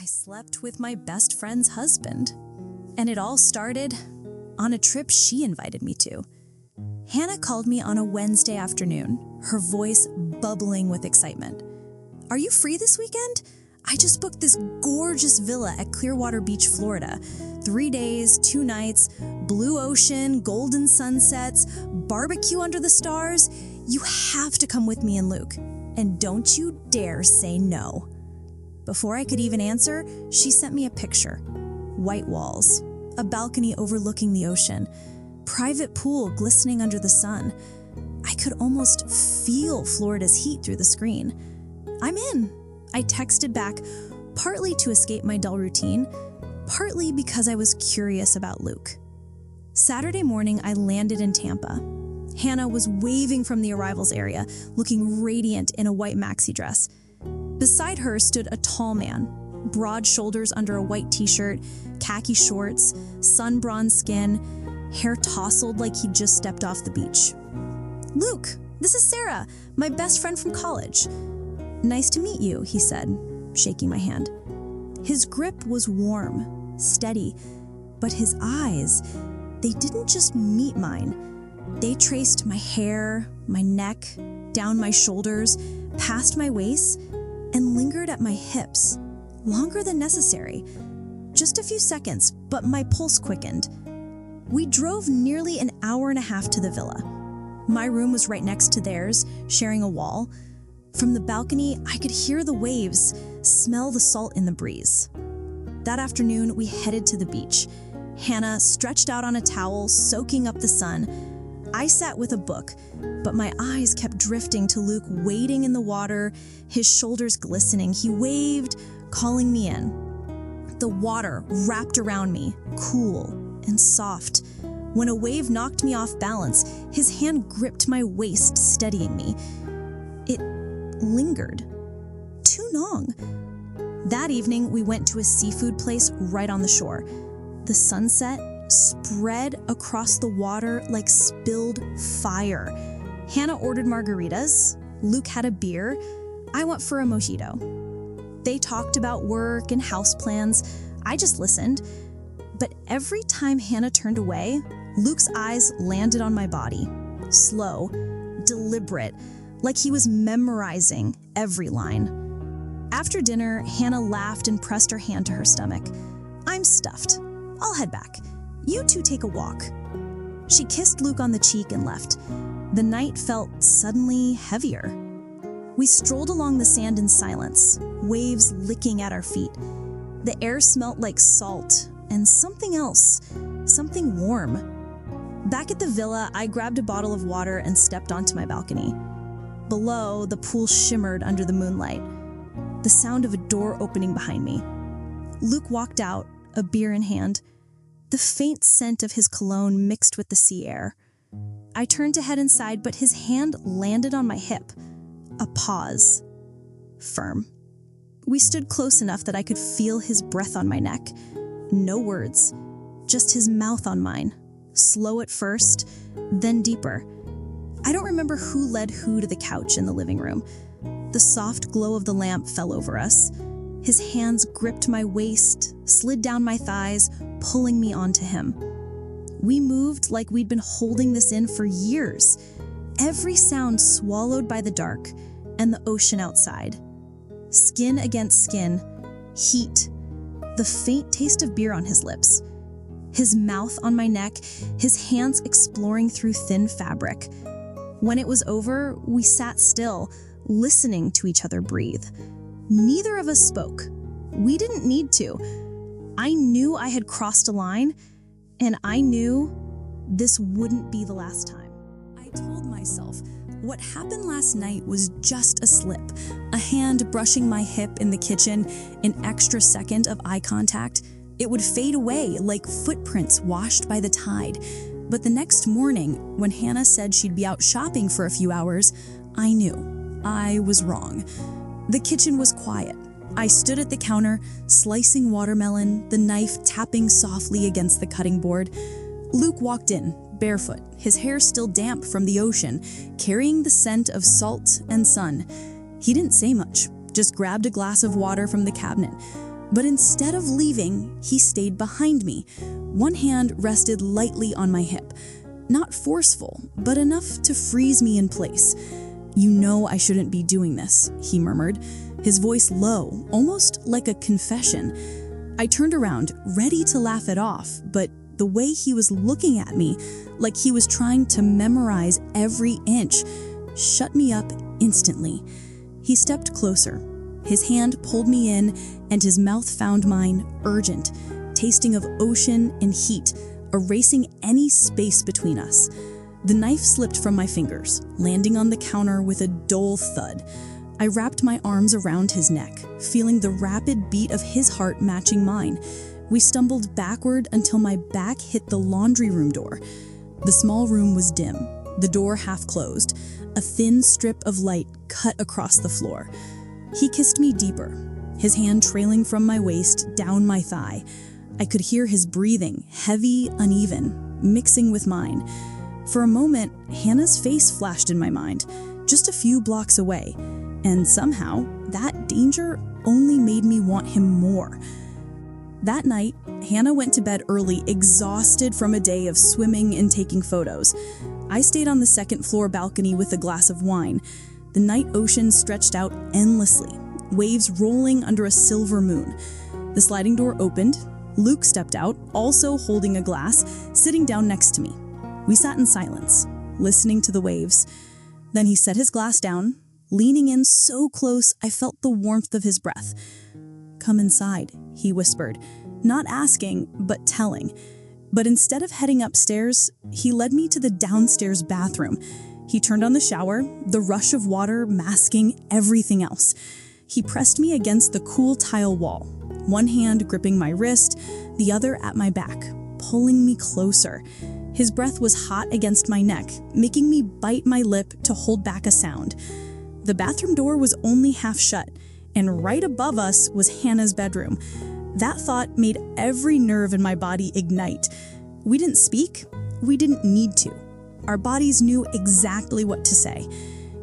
I slept with my best friend's husband. And it all started on a trip she invited me to. Hannah called me on a Wednesday afternoon, her voice bubbling with excitement. "Are you free this weekend? I just booked this gorgeous villa at Clearwater Beach, Florida. 3 days, 2 nights, blue ocean, golden sunsets, barbecue under the stars. You have to come with me and Luke. And don't you dare say no." Before I could even answer, she sent me a picture. White walls, a balcony overlooking the ocean, private pool glistening under the sun. I could almost feel Florida's heat through the screen. "I'm in," I texted back, partly to escape my dull routine, partly because I was curious about Luke. Saturday morning, I landed in Tampa. Hannah was waving from the arrivals area, looking radiant in a white maxi dress. Beside her stood a tall man, broad shoulders under a white t-shirt, khaki shorts, sun-bronzed skin, hair tousled like he'd just stepped off the beach. "Luke, this is Sarah, my best friend from college." "Nice to meet you," he said, shaking my hand. His grip was warm, steady, but his eyes, they didn't just meet mine. They traced my hair, my neck, down my shoulders, past my waist, and lingered at my hips, longer than necessary. Just a few seconds, but my pulse quickened. We drove nearly an hour and a half to the villa. My room was right next to theirs, sharing a wall. From the balcony, I could hear the waves, smell the salt in the breeze. That afternoon, we headed to the beach. Hannah stretched out on a towel, soaking up the sun. I sat with a book, but my eyes kept drifting to Luke wading in the water, his shoulders glistening. He waved, calling me in. The water wrapped around me, cool and soft. When a wave knocked me off balance, his hand gripped my waist, steadying me. It lingered. Too long. That evening, we went to a seafood place right on the shore. The sunset spread across the water like spilled fire. Hannah ordered margaritas. Luke had a beer. I went for a mojito. They talked about work and house plans. I just listened. But every time Hannah turned away, Luke's eyes landed on my body. Slow, deliberate, like he was memorizing every line. After dinner, Hannah laughed and pressed her hand to her stomach. "I'm stuffed. I'll head back. You two take a walk." She kissed Luke on the cheek and left. The night felt suddenly heavier. We strolled along the sand in silence, waves licking at our feet. The air smelt like salt and something else, something warm. Back at the villa, I grabbed a bottle of water and stepped onto my balcony. Below, the pool shimmered under the moonlight, the sound of a door opening behind me. Luke walked out, a beer in hand. The faint scent of his cologne mixed with the sea air. I turned to head inside, but his hand landed on my hip. A pause. Firm. We stood close enough that I could feel his breath on my neck. No words, just his mouth on mine. Slow at first, then deeper. I don't remember who led who to the couch in the living room. The soft glow of the lamp fell over us. His hands gripped my waist, slid down my thighs, pulling me onto him. We moved like we'd been holding this in for years, every sound swallowed by the dark and the ocean outside. Skin against skin, heat, the faint taste of beer on his lips. His mouth on my neck, his hands exploring through thin fabric. When it was over, we sat still, listening to each other breathe. Neither of us spoke. We didn't need to. I knew I had crossed a line, and I knew this wouldn't be the last time. I told myself what happened last night was just a slip, a hand brushing my hip in the kitchen, an extra second of eye contact. It would fade away like footprints washed by the tide. But the next morning, when Hannah said she'd be out shopping for a few hours, I knew I was wrong. The kitchen was quiet. I stood at the counter, slicing watermelon, the knife tapping softly against the cutting board. Luke walked in, barefoot, his hair still damp from the ocean, carrying the scent of salt and sun. He didn't say much, just grabbed a glass of water from the cabinet. But instead of leaving, he stayed behind me. One hand rested lightly on my hip. Not forceful, but enough to freeze me in place. "You know I shouldn't be doing this," he murmured, his voice low, almost like a confession. I turned around, ready to laugh it off, but the way he was looking at me, like he was trying to memorize every inch, shut me up instantly. He stepped closer. His hand pulled me in, and his mouth found mine, urgent, tasting of ocean and heat, erasing any space between us. The knife slipped from my fingers, landing on the counter with a dull thud. I wrapped my arms around his neck, feeling the rapid beat of his heart matching mine. We stumbled backward until my back hit the laundry room door. The small room was dim, the door half closed. A thin strip of light cut across the floor. He kissed me deeper, his hand trailing from my waist down my thigh. I could hear his breathing, heavy, uneven, mixing with mine. For a moment, Hannah's face flashed in my mind, just a few blocks away, and somehow that danger only made me want him more. That night, Hannah went to bed early, exhausted from a day of swimming and taking photos. I stayed on the second-floor balcony with a glass of wine. The night ocean stretched out endlessly, waves rolling under a silver moon. The sliding door opened. Luke stepped out, also holding a glass, sitting down next to me. We sat in silence, listening to the waves. Then he set his glass down, leaning in so close I felt the warmth of his breath. "Come inside," he whispered, not asking, but telling. But instead of heading upstairs, he led me to the downstairs bathroom. He turned on the shower, the rush of water masking everything else. He pressed me against the cool tile wall, one hand gripping my wrist, the other at my back, pulling me closer. His breath was hot against my neck, making me bite my lip to hold back a sound. The bathroom door was only half shut, and right above us was Hannah's bedroom. That thought made every nerve in my body ignite. We didn't speak. We didn't need to. Our bodies knew exactly what to say.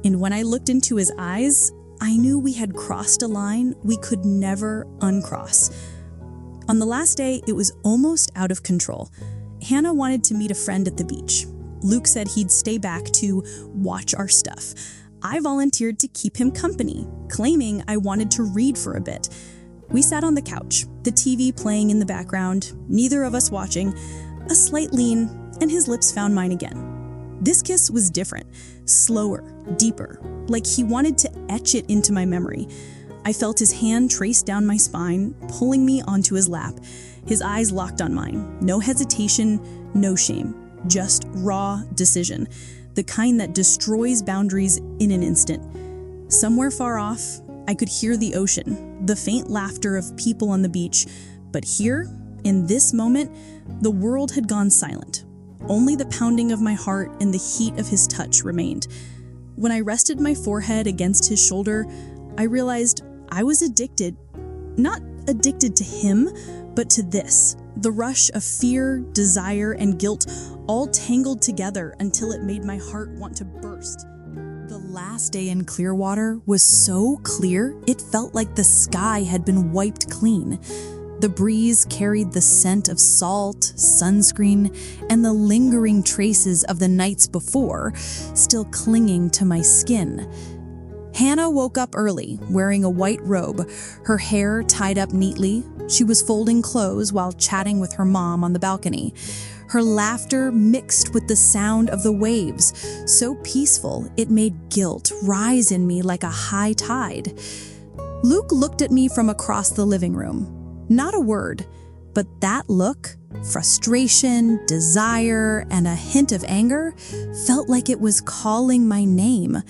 And when I looked into his eyes, I knew we had crossed a line we could never uncross. On the last day, it was almost out of control. Hannah wanted to meet a friend at the beach. Luke said he'd stay back to watch our stuff. I volunteered to keep him company, claiming I wanted to read for a bit. We sat on the couch, the TV playing in the background, neither of us watching, a slight lean, and his lips found mine again. This kiss was different, slower, deeper, like he wanted to etch it into my memory. I felt his hand trace down my spine, pulling me onto his lap. His eyes locked on mine. No hesitation, no shame, just raw decision, the kind that destroys boundaries in an instant. Somewhere far off, I could hear the ocean, the faint laughter of people on the beach. But here, in this moment, the world had gone silent. Only the pounding of my heart and the heat of his touch remained. When I rested my forehead against his shoulder, I realized I was addicted. Not addicted to him, but to this. The rush of fear, desire, and guilt all tangled together until it made my heart want to burst. The last day in Clearwater was so clear, it felt like the sky had been wiped clean. The breeze carried the scent of salt, sunscreen, and the lingering traces of the nights before, still clinging to my skin. Hannah woke up early, wearing a white robe, her hair tied up neatly. She was folding clothes while chatting with her mom on the balcony. Her laughter mixed with the sound of the waves, so peaceful it made guilt rise in me like a high tide. Luke looked at me from across the living room. Not a word, but that look, frustration, desire, and a hint of anger, felt like it was calling my name.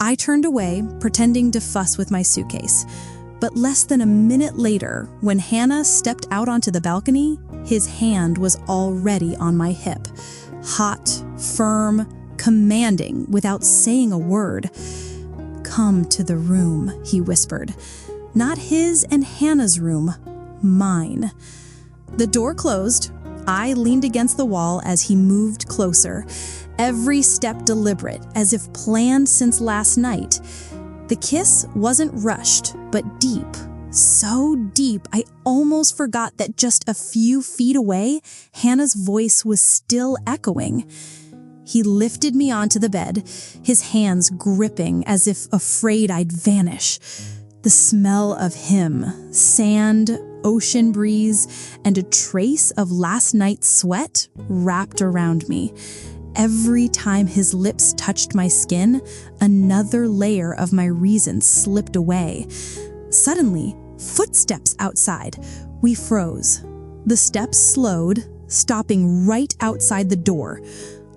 I turned away, pretending to fuss with my suitcase. But less than a minute later, when Hannah stepped out onto the balcony, his hand was already on my hip. Hot, firm, commanding, without saying a word. "Come to the room," he whispered. Not his and Hannah's room, mine. The door closed. I leaned against the wall as he moved closer, every step deliberate, as if planned since last night. The kiss wasn't rushed, but deep, So deep, I almost forgot that just a few feet away, Hannah's voice was still echoing. He lifted me onto the bed, his hands gripping as if afraid I'd vanish. The smell of him, sand, ocean breeze, and a trace of last night's sweat wrapped around me. Every time his lips touched my skin, another layer of my reason slipped away. Suddenly, footsteps outside. We froze. The steps slowed, stopping right outside the door.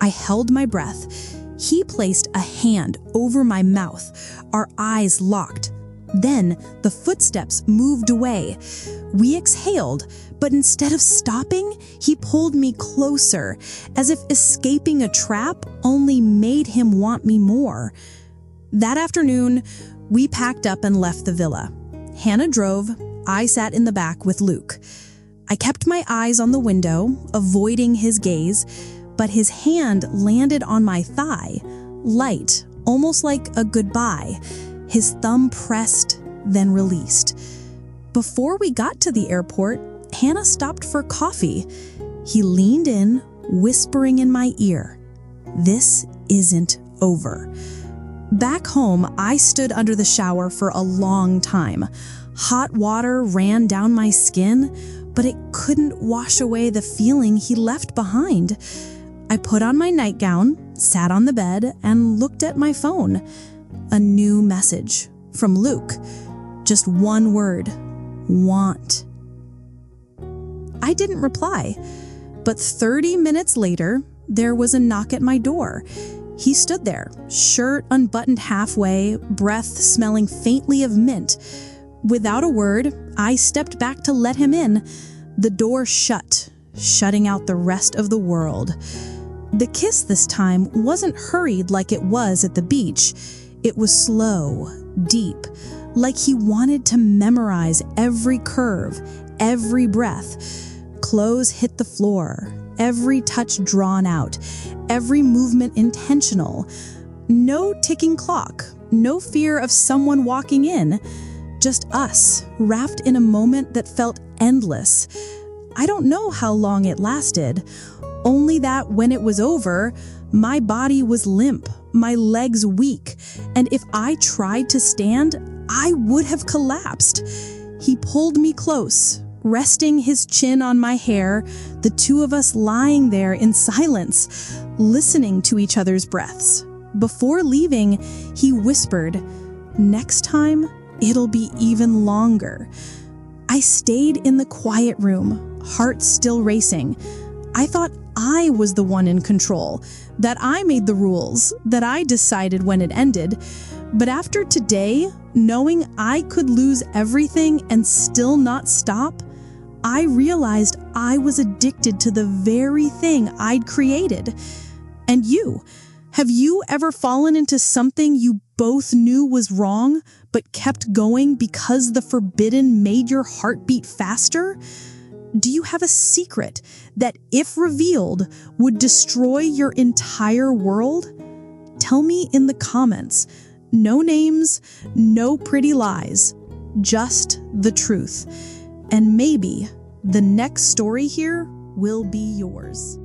I held my breath. He placed a hand over my mouth. Our eyes locked. Then the footsteps moved away. We exhaled, but instead of stopping, he pulled me closer, as if escaping a trap only made him want me more. That afternoon, we packed up and left the villa. Hannah drove. I sat in the back with Luke. I kept my eyes on the window, avoiding his gaze, but his hand landed on my thigh, light, almost like a goodbye. His thumb pressed, then released. Before we got to the airport, Hannah stopped for coffee. He leaned in, whispering in my ear, "This isn't over." Back home, I stood under the shower for a long time. Hot water ran down my skin, but it couldn't wash away the feeling he left behind. I put on my nightgown, sat on the bed, and looked at my phone. A new message from Luke. Just one word, want. I didn't reply, but 30 minutes later, there was a knock at my door. He stood there, shirt unbuttoned halfway, breath smelling faintly of mint. Without a word, I stepped back to let him in. The door shut, shutting out the rest of the world. The kiss this time wasn't hurried like it was at the beach. It was slow, deep, like he wanted to memorize every curve, every breath. Clothes hit the floor, every touch drawn out, every movement intentional. No ticking clock, no fear of someone walking in. Just us, wrapped in a moment that felt endless. I don't know how long it lasted, only that when it was over, my body was limp, my legs weak, and if I tried to stand, I would have collapsed. He pulled me close, resting his chin on my hair, the two of us lying there in silence, listening to each other's breaths. Before leaving, he whispered, "Next time, it'll be even longer." I stayed in the quiet room, heart still racing. I thought I was the one in control, that I made the rules, that I decided when it ended. But after today, knowing I could lose everything and still not stop, I realized I was addicted to the very thing I'd created. And you, have you ever fallen into something you both knew was wrong, but kept going because the forbidden made your heart beat faster? Do you have a secret that, if revealed, would destroy your entire world? Tell me in the comments. No names, no pretty lies, just the truth. And maybe the next story here will be yours.